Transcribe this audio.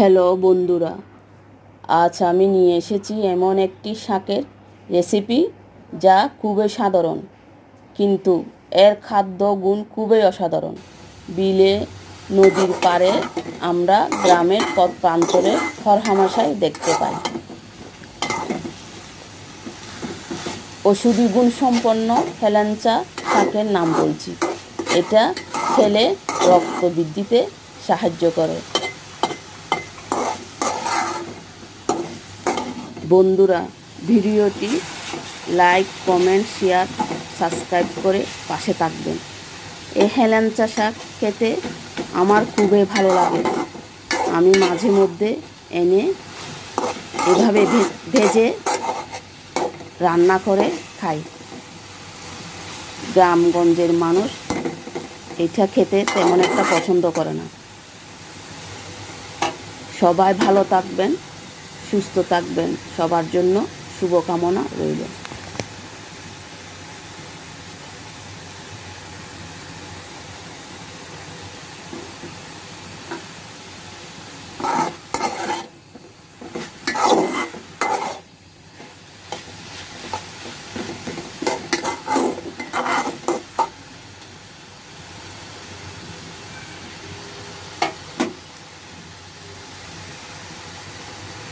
Hello বন্ধুরা, আজ আমি নিয়ে এসেছি এমন একটি শাকের রেসিপি যা খুবই সাধারণ, কিন্তু এর খাদ্য গুণ খুবই অসাধারণ। বিলে, নদীর পাড়ে, আমরা গ্রামের পথ প্রান্তরে হরহামেশাই দেখতে পাই। ঔষধি গুণ সম্পন্ন হেলেঞ্চা শাকের নাম বলছি। এটা খেলে রক্ত বৃদ্ধিতে সাহায্য করে। বন্ধুরা, ভিডিওটি লাইক, কমেন্ট, শেয়ার, সাবস্ক্রাইব করে পাশে থাকবেন। এই হেলেঞ্চা শাক খেতে আমার খুবই ভালো লাগে। আমি মাঝে মধ্যে এনে এভাবে ভেজে রান্না করে খাই। গ্রামগঞ্জের মানুষ এটা খেতে তেমন একটা পছন্দ করে না। সবাই ভালো থাকবেন, সুস্থ থাকবেন, সবার জন্য শুভকামনা রইল।